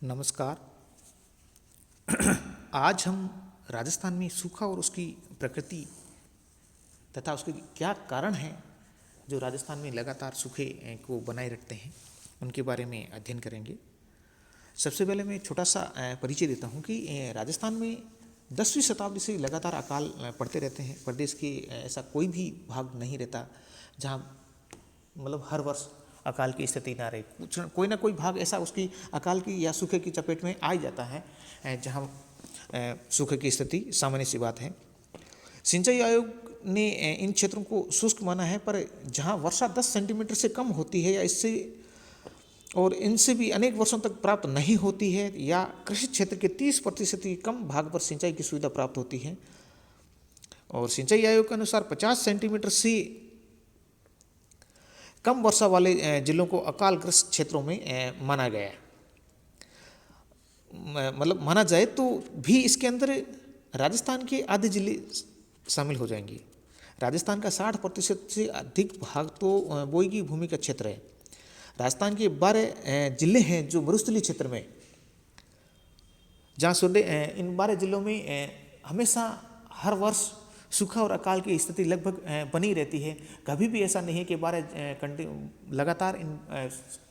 नमस्कार। आज हम राजस्थान में सूखा और उसकी प्रकृति तथा उसके क्या कारण हैं जो राजस्थान में लगातार सूखे को बनाए रखते हैं, उनके बारे में अध्ययन करेंगे। सबसे पहले मैं छोटा सा परिचय देता हूँ कि राजस्थान में 10वीं शताब्दी से लगातार अकाल पड़ते रहते हैं। प्रदेश के ऐसा कोई भी भाग नहीं रहता जहाँ मतलब हर वर्ष अकाल की स्थिति ना रहे। कोई ना कोई भाग ऐसा उसकी अकाल की या सूखे की चपेट में आ जाता है जहाँ सूखे की स्थिति सामान्य सी बात है। सिंचाई आयोग ने इन क्षेत्रों को शुष्क माना है, पर जहाँ वर्षा 10 सेंटीमीटर से कम होती है या इससे और इनसे भी अनेक वर्षों तक प्राप्त नहीं होती है, या कृषि क्षेत्र के 30% की कम भाग पर सिंचाई की सुविधा प्राप्त होती है। और सिंचाई आयोग के अनुसार 50 सेंटीमीटर से कम वर्षा वाले जिलों को अकालग्रस्त क्षेत्रों में माना गया है। मतलब माना जाए तो भी इसके अंदर राजस्थान के आधे जिले शामिल हो जाएंगे। राजस्थान का 60% से अधिक भाग तो बोई की भूमि का क्षेत्र है। राजस्थान के 12 जिले हैं जो मरुस्थलीय क्षेत्र में, जहाँ इन 12 जिलों में हमेशा हर वर्ष सूखा और अकाल की स्थिति लगभग बनी रहती है। कभी भी ऐसा नहीं है कि 12 लगातार इन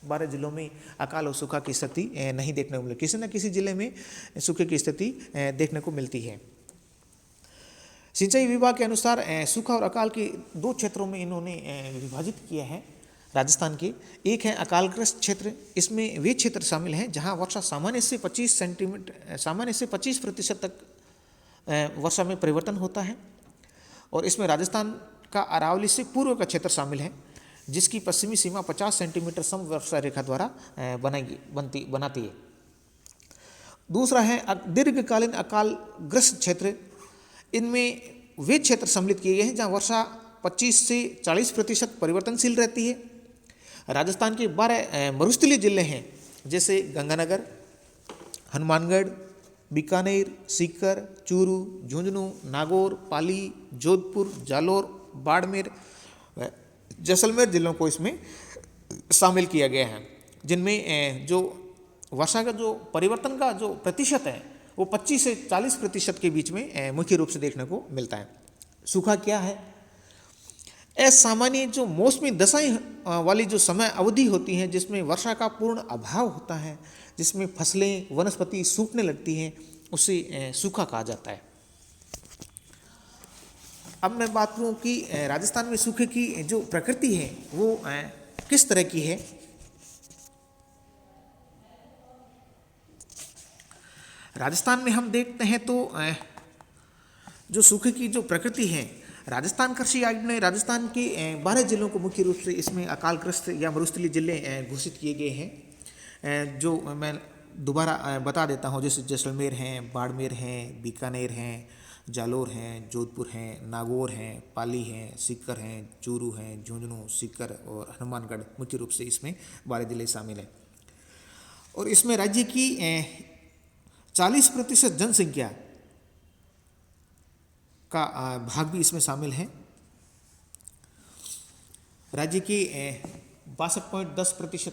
12 जिलों में अकाल और सूखा की स्थिति नहीं देखने को मिले। किसी न किसी जिले में सूखे की स्थिति देखने को मिलती है। सिंचाई विभाग के अनुसार सूखा और अकाल के 2 क्षेत्रों में इन्होंने विभाजित किया है राजस्थान के। एक है अकालग्रस्त क्षेत्र। इसमें वे क्षेत्र शामिल हैं जहां वर्षा सामान्य से 25% तक वर्षा में परिवर्तन होता है। और इसमें राजस्थान का अरावली से पूर्व का क्षेत्र शामिल है, जिसकी पश्चिमी सीमा 50 सेंटीमीटर समवर्षा रेखा द्वारा बनाती है। दूसरा है दीर्घकालीन अकालग्रस्त क्षेत्र। इनमें वे क्षेत्र सम्मिलित किए गए हैं जहां वर्षा 25 से 40% परिवर्तनशील रहती है। राजस्थान के 12 मरुस्थलीय जिले हैं, जैसे गंगानगर, हनुमानगढ़, बीकानेर, सीकर, चूरू, झुंझुनू, नागौर, पाली, जोधपुर, जालोर, बाड़मेर, जैसलमेर जिलों को इसमें शामिल किया गया है, जिनमें जो वर्षा का जो परिवर्तन का जो प्रतिशत है वो 25 से 40% के बीच में मुख्य रूप से देखने को मिलता है। सूखा क्या है? असामान्य जो मौसमी दशाएं वाली जो समय अवधि होती है, जिसमें वर्षा का पूर्ण अभाव होता है, जिसमें फसलें वनस्पति सूखने लगती हैं, उसे सूखा कहा जाता है। अब मैं बात करूं कि राजस्थान में सूखे की जो प्रकृति है वो किस तरह की है। राजस्थान में हम देखते हैं तो जो सूखे की जो प्रकृति है, राजस्थान कृषि आयोग ने राजस्थान के 12 जिलों को मुख्य रूप से इसमें अकालग्रस्त या मरुस्थलीय जिले घोषित किए गए हैं, जो मैं दोबारा बता देता हूँ। जैसे जैसलमेर हैं, बाड़मेर हैं, बीकानेर हैं, जालोर हैं, जोधपुर हैं, नागौर हैं, पाली हैं, सीकर हैं, चूरू हैं, झुंझुनू, सीकर और हनुमानगढ़ मुख्य रूप से इसमें 12 जिले शामिल हैं। और इसमें राज्य की 40% जनसंख्या का भाग भी इसमें शामिल है। राज्य की 62.10%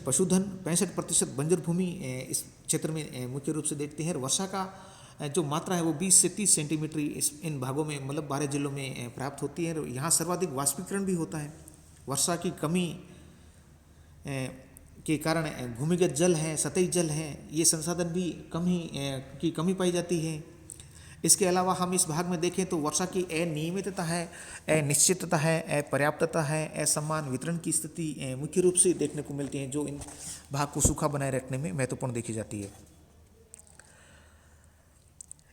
पशुधन, 65% बंजर भूमि इस क्षेत्र में मुख्य रूप से देखते हैं। वर्षा का जो मात्रा है वो 20 से 30 सेंटीमीटर इन भागों में मतलब 12 जिलों में प्राप्त होती है। यहाँ सर्वाधिक वाष्पीकरण भी होता है। वर्षा की कमी के कारण भूमिगत जल है, सतही जल है, ये संसाधन भी की कमी पाई जाती है। इसके अलावा हम इस भाग में देखें तो वर्षा की अनियमितता है, अनिश्चितता है, अपर्याप्तता है, असमान वितरण की स्थिति मुख्य रूप से देखने को मिलती है, जो इन भाग को सूखा बनाए रखने में महत्वपूर्ण देखी जाती है।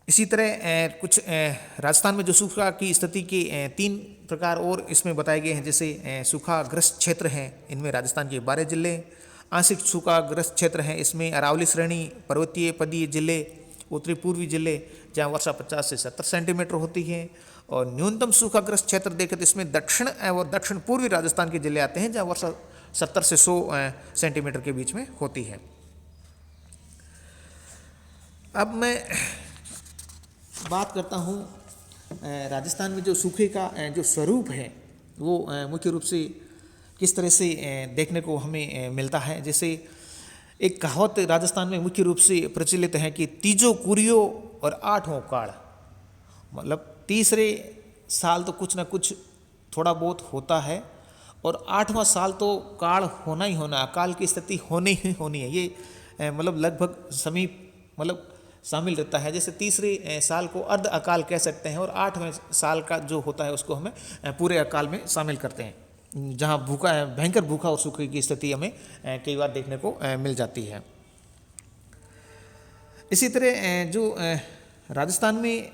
इसी तरह कुछ राजस्थान में जो सूखा की स्थिति के 3 प्रकार और इसमें बताए गए हैं। जैसे सूखाग्रस्त क्षेत्र हैं, इनमें राजस्थान के 12 जिले। आंशिक सूखाग्रस्त क्षेत्र हैं, इसमें अरावली श्रेणी, पर्वतीय पदीय जिले, उत्तरी पूर्वी जिले, जहाँ वर्षा 50 से 70 सेंटीमीटर होती है। और न्यूनतम सूखाग्रस्त क्षेत्र देखें तो इसमें दक्षिण और दक्षिण पूर्वी राजस्थान के जिले आते हैं, जहाँ वर्षा 70 से 100 सेंटीमीटर के बीच में होती है। अब मैं बात करता हूँ राजस्थान में जो सूखे का जो स्वरूप है वो मुख्य रूप से किस तरह से देखने को हमें मिलता है। जैसे एक कहावत राजस्थान में मुख्य रूप से प्रचलित है कि तीजो कुरियो और आठों काल, मतलब तीसरे साल तो कुछ ना कुछ थोड़ा बहुत होता है और 8वां साल तो काल होना ही होना, अकाल की स्थिति होनी ही होनी है। ये मतलब लगभग समीप मतलब शामिल रहता है। जैसे तीसरे साल को अर्ध अकाल कह सकते हैं और 8वें साल का जो होता है उसको हमें पूरे अकाल में शामिल करते हैं, जहाँ भयंकर भूखा और सूखे की स्थिति हमें कई बार देखने को मिल जाती है। इसी तरह जो राजस्थान में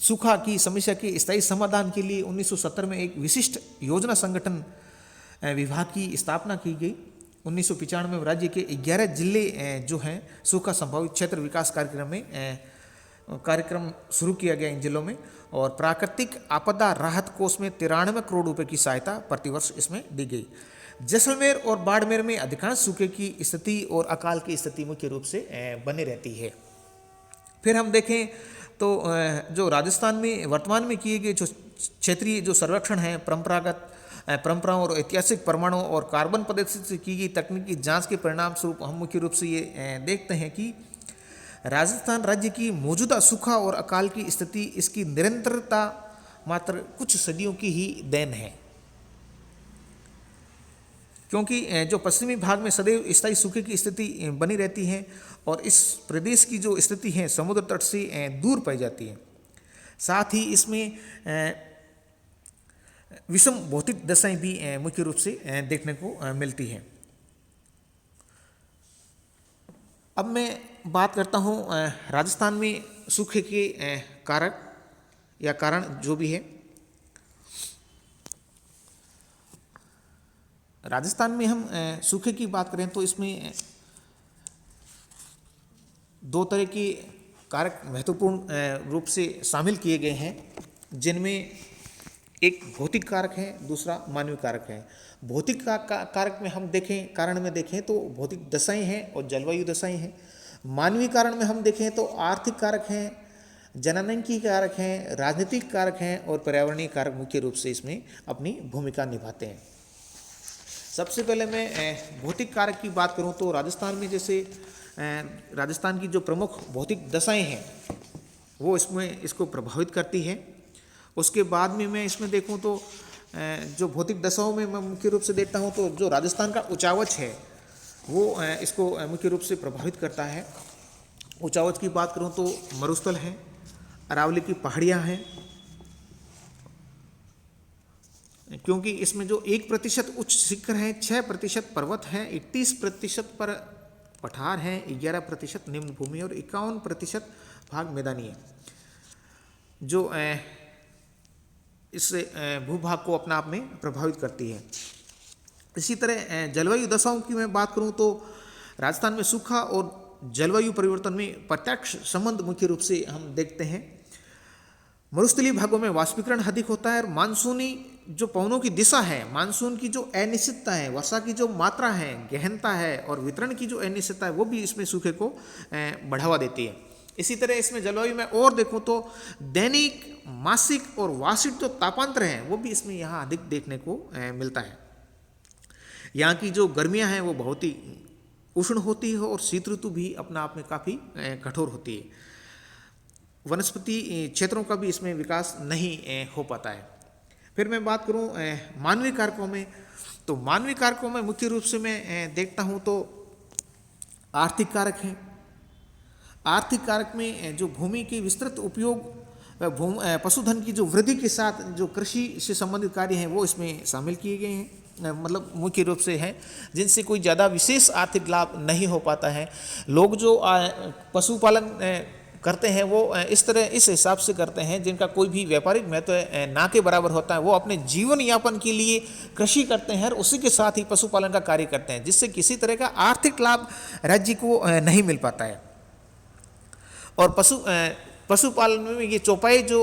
सूखा की समस्या के स्थायी समाधान के लिए 1970 में एक विशिष्ट योजना संगठन विभाग की स्थापना की गई। 1995 में राज्य के 11 जिले जो हैं सूखा संभावित क्षेत्र विकास कार्यक्रम शुरू किया गया इन जिलों में, और प्राकृतिक आपदा राहत कोष में 93 करोड़ रुपए की सहायता प्रतिवर्ष इसमें दी गई। जैसलमेर और बाड़मेर में अधिकांश सूखे की स्थिति और अकाल की स्थिति मुख्य रूप से बनी रहती है। फिर हम देखें तो जो राजस्थान में वर्तमान में किए गए जो क्षेत्रीय जो सर्वेक्षण है, परंपराओं और ऐतिहासिक प्रमाणों और कार्बन पद्धति से की गई तकनीकी जांच के परिणाम स्वरूप हम मुख्य रूप से ये देखते हैं कि राजस्थान राज्य की मौजूदा सूखा और अकाल की स्थिति इसकी निरंतरता मात्र कुछ सदियों की ही देन है, क्योंकि जो पश्चिमी भाग में सदैव स्थायी सूखे की स्थिति बनी रहती है और इस प्रदेश की जो स्थिति है समुद्र तट से दूर पाई जाती है। साथ ही इसमें विषम भौतिक दशाएं भी मुख्य रूप से देखने को मिलती हैं। अब मैं बात करता हूँ राजस्थान में सूखे के कारक या कारण जो भी है। राजस्थान में हम सूखे की बात करें तो इसमें दो तरह के कारक महत्वपूर्ण रूप से शामिल किए गए हैं, जिनमें एक भौतिक कारक है, दूसरा मानवीय कारक है। भौतिक कारक में हम देखें, कारण में देखें तो भौतिक दशाएं हैं और जलवायु दशाएं हैं। मानवीय कारण में हम देखें तो आर्थिक कारक हैं, जननांगीय कारक हैं, राजनीतिक कारक हैं और पर्यावरणीय कारक मुख्य रूप से इसमें अपनी भूमिका निभाते हैं। सबसे पहले मैं भौतिक कारक की बात करूं तो राजस्थान में जैसे राजस्थान की जो प्रमुख भौतिक दशाएं हैं वो इसको प्रभावित करती है। उसके बाद में मैं इसमें देखूं तो जो भौतिक दशाओं में मैं मुख्य रूप से देखता हूं तो जो राजस्थान का उचावच है वो इसको मुख्य रूप से प्रभावित करता है। उचावच की बात करूं तो मरुस्थल है, अरावली की पहाड़ियाँ हैं, क्योंकि इसमें जो 1% उच्च शिखर हैं, 6% पर्वत हैं, 31% पर पठार हैं, 11% निम्न भूमि और 51% भाग मैदानी है, जो इस भूभाग को अपना आप में प्रभावित करती है। इसी तरह जलवायु दशाओं की मैं बात करूं तो राजस्थान में सूखा और जलवायु परिवर्तन में प्रत्यक्ष संबंध मुख्य रूप से हम देखते हैं। मरुस्थलीय भागों में वाष्पीकरण अधिक होता है और मानसूनी जो पवनों की दिशा है, मानसून की जो अनिश्चितता है, वर्षा की जो मात्रा है, गहनता है और वितरण की जो अनिश्चितता है वो भी इसमें सूखे को बढ़ावा देती है। इसी तरह इसमें जलवायु में और देखूं तो दैनिक, मासिक और वार्षिक जो तापांतर हैं वो भी इसमें यहाँ अधिक देखने को मिलता है। यहाँ की जो गर्मियाँ हैं वो बहुत ही उष्ण होती है और शीत ऋतु भी अपना आप में काफ़ी कठोर होती है। वनस्पति क्षेत्रों का भी इसमें विकास नहीं हो पाता है। फिर मैं बात करूं मानवीय कारकों में, तो मानवीय कारकों में मुख्य रूप से मैं देखता हूं तो आर्थिक कारक हैं। आर्थिक कारक में जो भूमि के विस्तृत उपयोग, पशुधन की जो वृद्धि के साथ जो कृषि से संबंधित कार्य हैं वो इसमें शामिल किए गए हैं, मतलब मुख्य रूप से है, जिनसे कोई ज़्यादा विशेष आर्थिक लाभ नहीं हो पाता है। लोग जो पशुपालन करते हैं वो इस हिसाब से करते हैं जिनका कोई भी व्यापारिक महत्व ना के बराबर होता है। वो अपने जीवन यापन के लिए कृषि करते हैं और उसी के साथ ही पशुपालन का कार्य करते हैं, जिससे किसी तरह का आर्थिक लाभ राज्य को नहीं मिल पाता है। और पशुपालन में ये चौपाई जो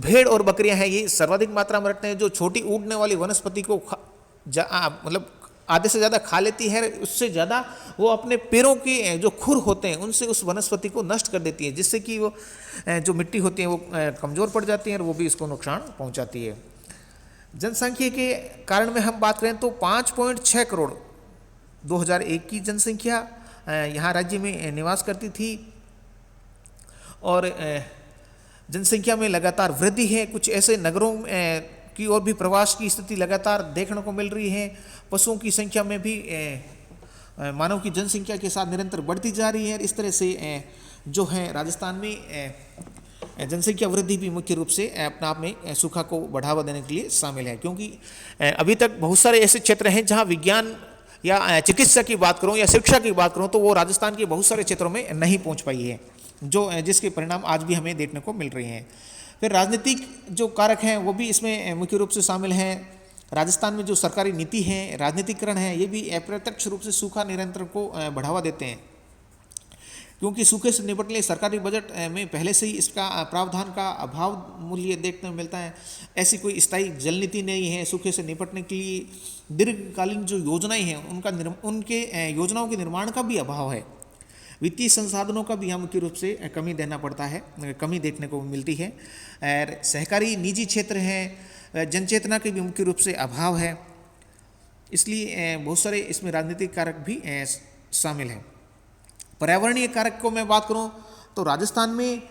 भेड़ और बकरियां हैं ये सर्वाधिक मात्रा में रखते हैं। जो छोटी उड़ने वाली वनस्पति को मतलब आधे से ज़्यादा खा लेती है, उससे ज़्यादा वो अपने पैरों के जो खुर होते हैं उनसे उस वनस्पति को नष्ट कर देती है, जिससे कि वो जो मिट्टी होती है वो कमज़ोर पड़ जाती है और वो भी इसको नुकसान पहुंचाती है। जनसंख्या के कारण में हम बात करें तो 5.6 करोड़ 2001 की जनसंख्या यहाँ राज्य में निवास करती थी और जनसंख्या में लगातार वृद्धि है। कुछ ऐसे नगरों की ओर भी प्रवास की स्थिति लगातार देखने को मिल रही है। पशुओं की संख्या में भी मानव की जनसंख्या के साथ निरंतर बढ़ती जा रही है। इस तरह से जो है राजस्थान में जनसंख्या वृद्धि भी मुख्य रूप से अपने आप में सूखा को बढ़ावा देने के लिए शामिल है, क्योंकि अभी तक बहुत सारे ऐसे क्षेत्र हैं जहां विज्ञान या चिकित्सा की बात करूं या शिक्षा की बात करूं तो वो राजस्थान के बहुत सारे क्षेत्रों में नहीं पहुंच पाई है, जो जिसके परिणाम आज भी हमें देखने को मिल रहे हैं। फिर राजनीतिक जो कारक हैं वो भी इसमें मुख्य रूप से शामिल हैं। राजस्थान में जो सरकारी नीति है, राजनीतिकरण है, ये भी अप्रत्यक्ष रूप से सूखा नियंत्रण को बढ़ावा देते हैं, क्योंकि सूखे से निपटने के लिए सरकारी बजट में पहले से ही इसका प्रावधान का अभाव मूल्य देखने को मिलता है। ऐसी कोई स्थायी जल नीति नहीं है। सूखे से निपटने के लिए दीर्घकालीन जो योजनाएं हैं उनके योजनाओं के निर्माण का भी अभाव है। वित्तीय संसाधनों का भी यहाँ मुख्य रूप से कमी देना पड़ता है, कमी देखने को मिलती है। और सहकारी निजी क्षेत्र है, जनचेतना के भी मुख्य रूप से अभाव है। इसलिए बहुत सारे इसमें राजनीतिक कारक भी शामिल हैं। पर्यावरणीय कारक को मैं बात करूं तो राजस्थान में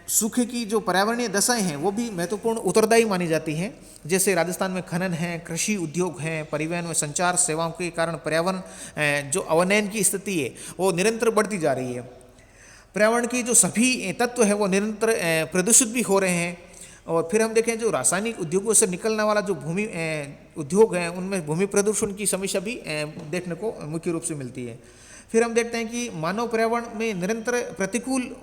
सूखे की जो पर्यावरणीय दशाएं हैं वो भी महत्वपूर्ण उत्तरदायी मानी जाती हैं। जैसे राजस्थान में खनन है, कृषि उद्योग है, परिवहन व संचार सेवाओं के कारण पर्यावरण जो अवनयन की स्थिति है वो निरंतर बढ़ती जा रही है। पर्यावरण की जो सभी तत्व है वो निरंतर प्रदूषित भी हो रहे हैं। और फिर हम देखें जो रासायनिक उद्योगों से निकलने वाला जो भूमि उद्योग है उनमें भूमि प्रदूषण की समस्या भी देखने को मुख्य रूप से मिलती है। फिर हम देखते हैं कि मानव पर्यावरण में निरंतर प्रतिकूल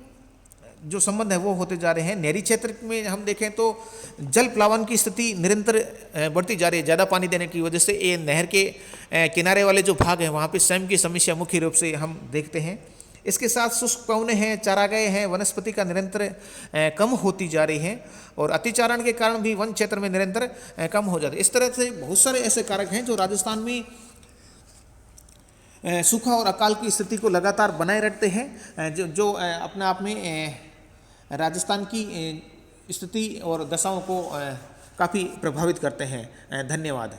जो संबंध है वो होते जा रहे हैं। नहरी क्षेत्र में हम देखें तो जल प्लावन की स्थिति निरंतर बढ़ती जा रही है। ज़्यादा पानी देने की वजह से ये नहर के किनारे वाले जो भाग हैं वहाँ पे स्वयं की समस्या मुख्य रूप से हम देखते हैं। इसके साथ शुष्क पवने हैं, चारागाह हैं, वनस्पति का निरंतर कम होती जा रही है और अतिचारण के कारण भी वन क्षेत्र में निरंतर कम हो जाते हैं। इस तरह से बहुत सारे ऐसे कारक हैं जो राजस्थान में सूखा और अकाल की स्थिति को लगातार बनाए रखते हैं, जो अपने आप में राजस्थान की स्थिति और दशाओं को काफ़ी प्रभावित करते हैं। धन्यवाद।